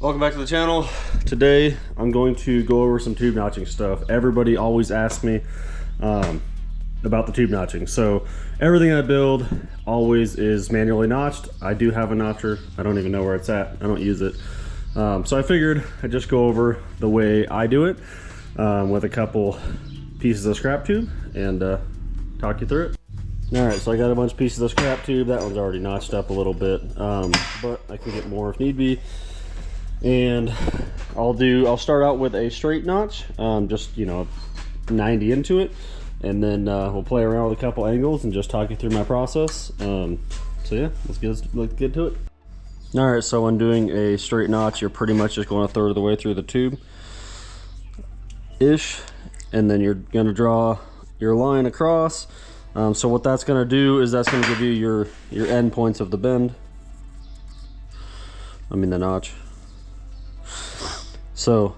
Welcome back to the channel. Today I'm going to go over some tube notching stuff. Everybody always asks me about the tube notching. So everything I build always is manually notched. I do have a notcher. I don't even know where it's at. I don't use it. So I figured I'd just go over the way I do it with a couple pieces of scrap tube and talk you through it. Alright, so I got a bunch of pieces of scrap tube. That one's already notched up a little bit, but I can get more if need be. And I'll start out with a straight notch, just 90 into it, and then we'll play around with a couple angles and just talk you through my process. So yeah, let's get to it. All right, so when doing a straight notch, you're pretty much just going a third of the way through the tube ish, and then you're going to draw your line across. So what that's going to do is that's going to give you your end points of the bend. I mean the notch. So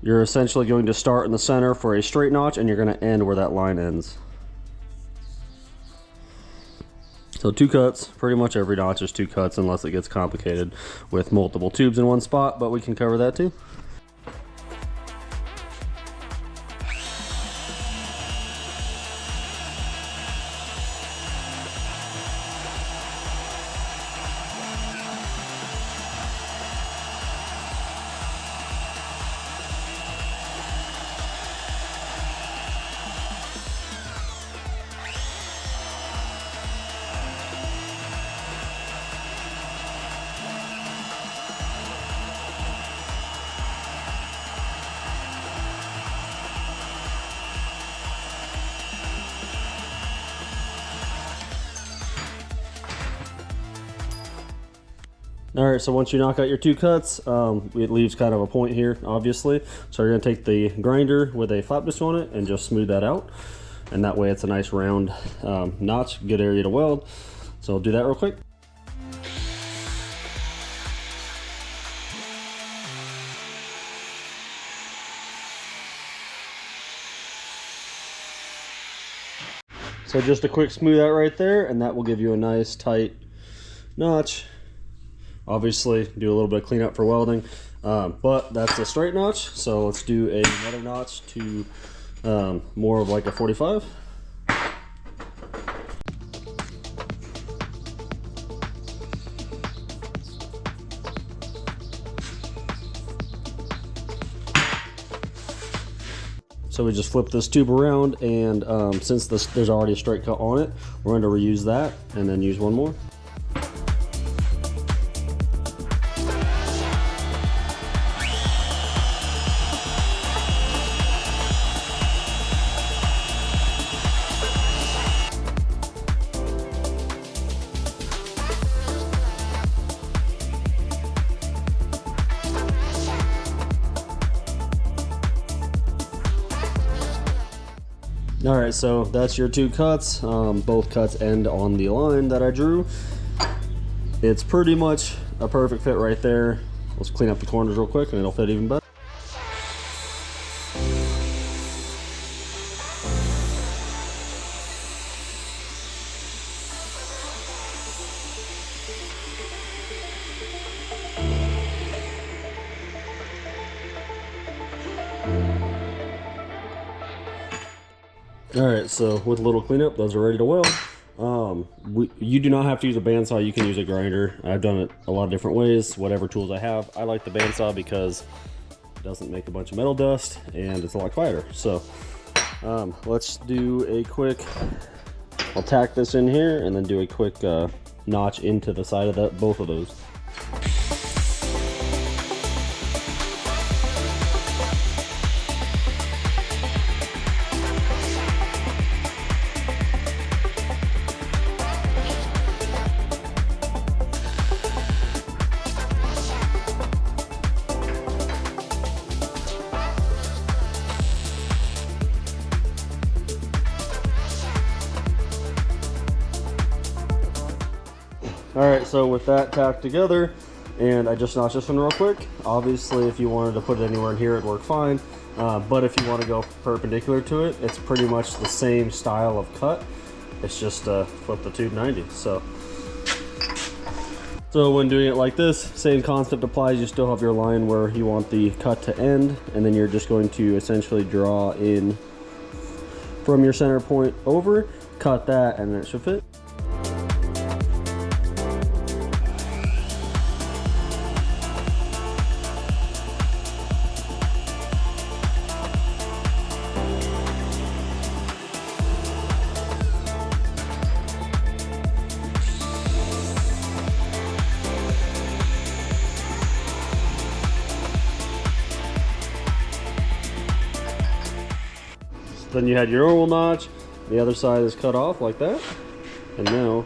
you're essentially going to start in the center for a straight notch, and you're going to end where that line ends. So 2 cuts, pretty much every notch is 2 cuts unless it gets complicated with multiple tubes in one spot, but we can cover that too. All right, so once you knock out your 2 cuts, it leaves kind of a point here, obviously. So you're gonna take the grinder with a flap disc on it and just smooth that out. And that way it's a nice round notch, good area to weld. So I'll do that real quick. So just a quick smooth out right there, and that will give you a nice tight notch. Obviously do a little bit of cleanup for welding, but that's a straight notch. So let's do another notch to more of like a 45. So we just flip this tube around, and since there's already a straight cut on it, we're going to reuse that and then use one more. All right, so that's your 2 cuts. Both cuts end on the line that I drew. It's pretty much a perfect fit right there. Let's clean up the corners real quick and it'll fit even better. Alright, so with a little cleanup, those are ready to weld. You do not have to use a bandsaw, you can use a grinder. I've done it a lot of different ways, whatever tools I have. I like the bandsaw because it doesn't make a bunch of metal dust and it's a lot quieter. So let's do a quick, I'll tack this in here and then do a quick notch into the side of both of those. Alright, so with that tacked together, and I just notched this one real quick. Obviously, if you wanted to put it anywhere in here, it'd work fine. But if you want to go perpendicular to it, it's pretty much the same style of cut. It's just flip the tube 90. So So when doing it like this, same concept applies. You still have your line where you want the cut to end, and then you're just going to essentially draw in from your center point over, cut that, and then it should fit. Then you had your normal notch, the other side is cut off like that, and now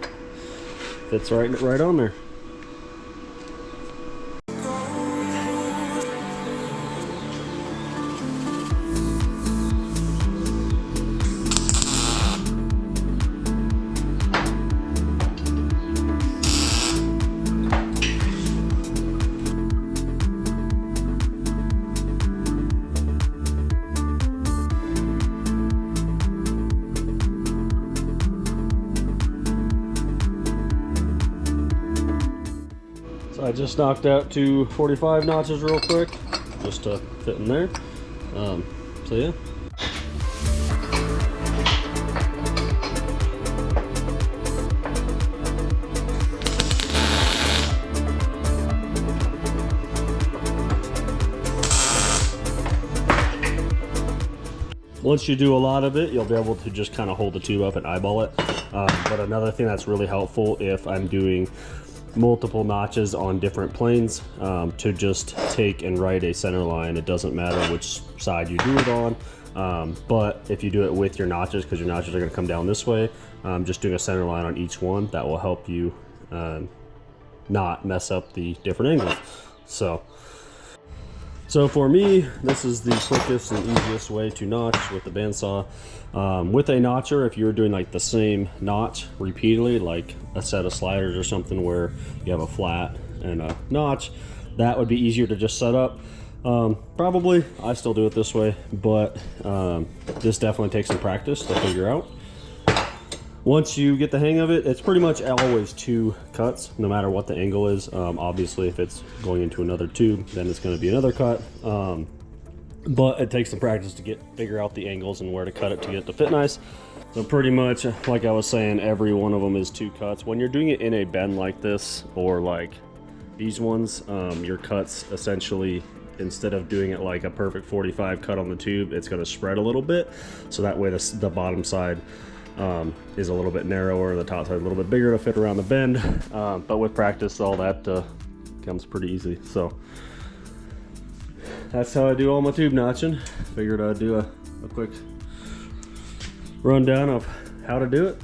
fits right on there. I just knocked out 245 notches real quick, just to fit in there. So yeah. Once you do a lot of it, you'll be able to just kind of hold the tube up and eyeball it. But another thing that's really helpful if I'm doing multiple notches on different planes, to just take and write a center line. It doesn't matter which side you do it on, but if you do it with your notches, because your notches are going to come down this way, just doing a center line on each one, that will help you not mess up the different angles. So for me, this is the quickest and easiest way to notch with the bandsaw. With a notcher, if you're doing like the same notch repeatedly, like a set of sliders or something where you have a flat and a notch, that would be easier to just set up. Probably, I still do it this way, but this definitely takes some practice to figure out. Once you get the hang of it, it's pretty much always 2 cuts, no matter what the angle is. Obviously, if it's going into another tube, then it's going to be another cut. But it takes some practice to figure out the angles and where to cut it to get it to fit nice. So pretty much, like I was saying, every one of them is 2 cuts. When you're doing it in a bend like this, or like these ones, your cuts essentially, instead of doing it like a perfect 45 cut on the tube, it's going to spread a little bit. So that way the bottom side is a little bit narrower, the top side a little bit bigger to fit around the bend. But with practice, all that comes pretty easy. So that's how I do all my tube notching. Figured I'd do a quick rundown of how to do it.